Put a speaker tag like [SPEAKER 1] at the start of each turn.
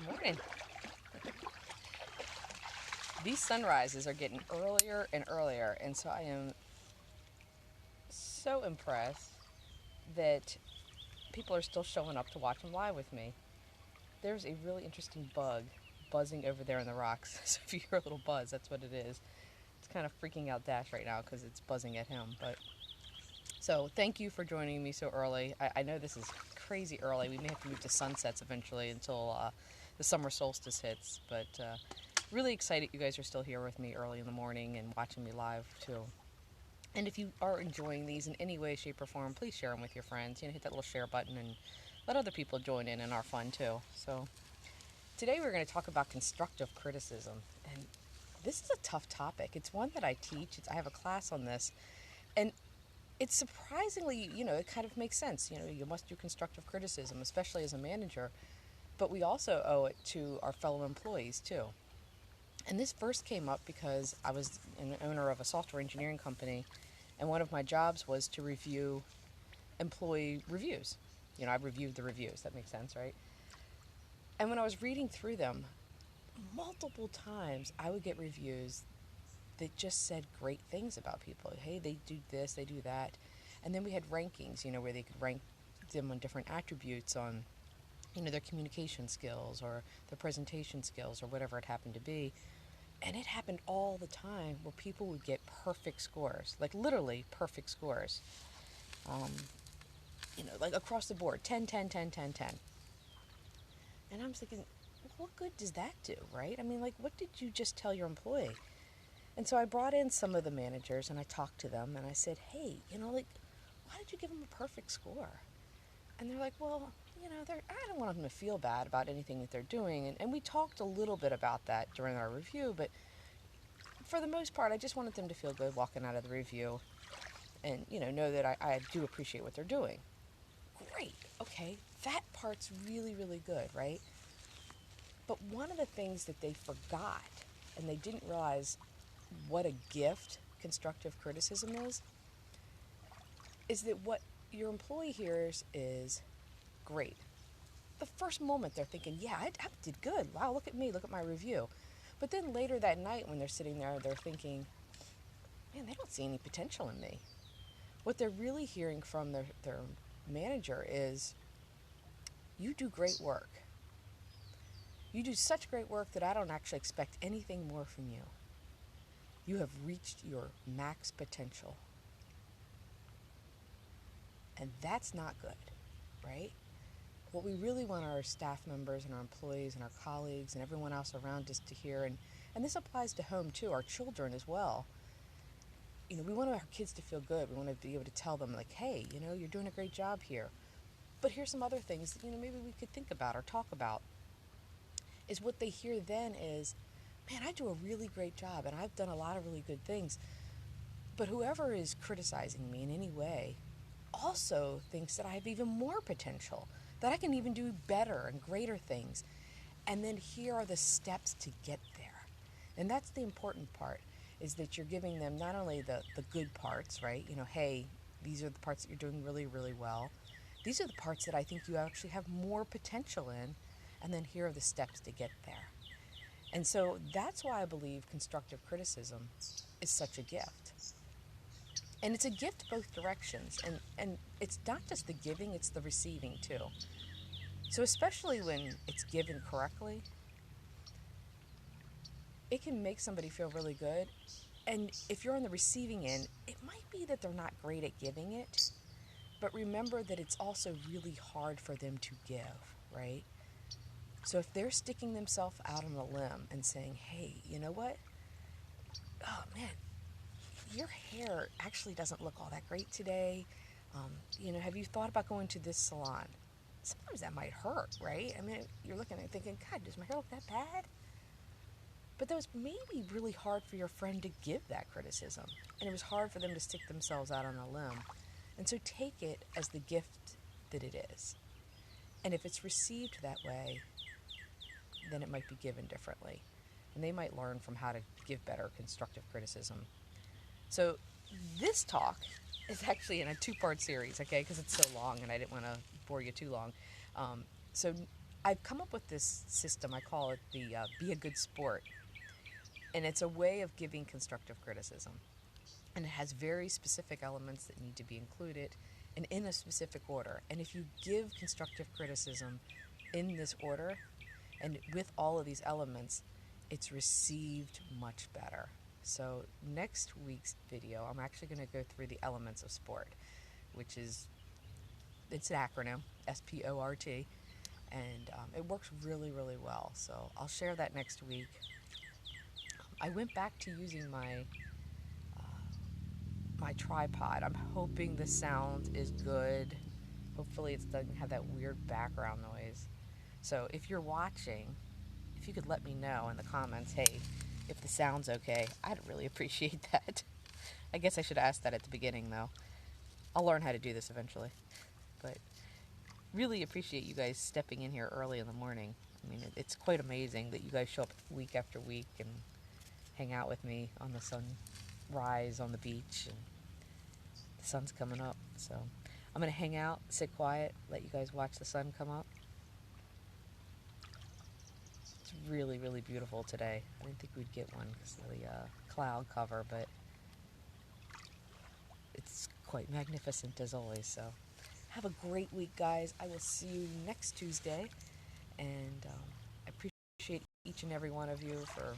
[SPEAKER 1] Morning. These sunrises are getting earlier and earlier, and so I am so impressed that people are still showing up to watch them live with me. There's a really interesting bug buzzing over there in the rocks. So if you hear a little buzz, that's what it is. It's kind of freaking out Dash right now because it's buzzing at him. But so thank you for joining me so early. I know this is crazy early. We may have to move to sunsets eventually until the summer solstice hits. But really excited you guys are still here with me early in the morning and watching me live too. And if you are enjoying these in any way, shape, or form, please share them with your friends. Hit that little share button and let other people join in our fun too. So today we're going to talk about constructive criticism. And this is a tough topic. It's one that I teach. I have a class on this. And it's surprisingly, it kind of makes sense. You must do constructive criticism, especially as a manager. But we also owe it to our fellow employees too. And this first came up because I was an owner of a software engineering company, and one of my jobs was to review employee reviews. I reviewed the reviews. That makes sense, right? And when I was reading through them, multiple times I would get reviews that just said great things about people. Hey, they do this, they do that. And then we had rankings, where they could rank them on different attributes on, their communication skills or their presentation skills or whatever it happened to be. And it happened all the time where people would get perfect scores, like literally perfect scores. Like across the board, 10, 10, 10, 10, 10. And I'm thinking, what good does that do, right? I mean, like, what did you just tell your employee? And so I brought in some of the managers and I talked to them and I said, hey, why did you give them a perfect score? And they're like, well, I don't want them to feel bad about anything that they're doing. And we talked a little bit about that during our review, but for the most part, I just wanted them to feel good walking out of the review and, know that I do appreciate what they're doing. Great. Okay. That part's really, really good, right? But one of the things that they forgot and they didn't realize what a gift constructive criticism is that what your employee hears is great. The first moment they're thinking, yeah, I did good. Wow, look at me, look at my review. But then later that night when they're sitting there, they're thinking, man, they don't see any potential in me. What they're really hearing from their manager is, you do great work. You do such great work that I don't actually expect anything more from you. You have reached your max potential. And that's not good, right? What we really want our staff members and our employees and our colleagues and everyone else around us to hear, and this applies to home too, our children as well. We want our kids to feel good. We want to be able to tell them, like, hey, you're doing a great job here. But here's some other things that, maybe we could think about or talk about. Is what they hear then is, man, I do a really great job and I've done a lot of really good things. But whoever is criticizing me in any way also thinks that I have even more potential, that I can even do better and greater things. And then here are the steps to get there. And that's the important part, is that you're giving them not only the good parts, right? Hey, these are the parts that you're doing really, really well. These are the parts that I think you actually have more potential in. And then here are the steps to get there. And so that's why I believe constructive criticism is such a gift. And it's a gift both directions. And it's not just the giving, it's the receiving too. So especially when it's given correctly, it can make somebody feel really good. And if you're on the receiving end, it might be that they're not great at giving it. But remember that it's also really hard for them to give, right? So if they're sticking themselves out on a limb and saying, hey, you know what? Oh, man, your hair actually doesn't look all that great today. Have you thought about going to this salon? Sometimes that might hurt, right? I mean, you're looking and thinking, God, does my hair look that bad? But that was maybe really hard for your friend to give that criticism. And it was hard for them to stick themselves out on a limb. And so take it as the gift that it is. And if it's received that way, then it might be given differently. And they might learn from how to give better constructive criticism. So this talk is actually in a two-part series, okay, because it's so long and I didn't want to bore you too long. So I've come up with this system. I call it the Be a Good Sport. And it's a way of giving constructive criticism. And it has very specific elements that need to be included and in a specific order. And if you give constructive criticism in this order and with all of these elements, it's received much better. So next week's video, I'm actually going to go through the elements of sport, which is, it's an acronym, SPORT, and it works really, really well. So I'll share that next week. I went back to using my tripod. I'm hoping the sound is good. Hopefully it doesn't have that weird background noise. So if you're watching, if you could let me know in the comments, hey, if the sound's okay, I'd really appreciate that. I guess I should ask that at the beginning, though. I'll learn how to do this eventually. But really appreciate you guys stepping in here early in the morning. I mean, it's quite amazing that you guys show up week after week and hang out with me on the sunrise on the beach, and the sun's coming up. So I'm going to hang out, sit quiet, let you guys watch the sun come up. It's really, really beautiful today. I didn't think we'd get one because of the cloud cover, but it's quite magnificent as always. So have a great week, guys. I will see you next Tuesday, and I appreciate each and every one of you for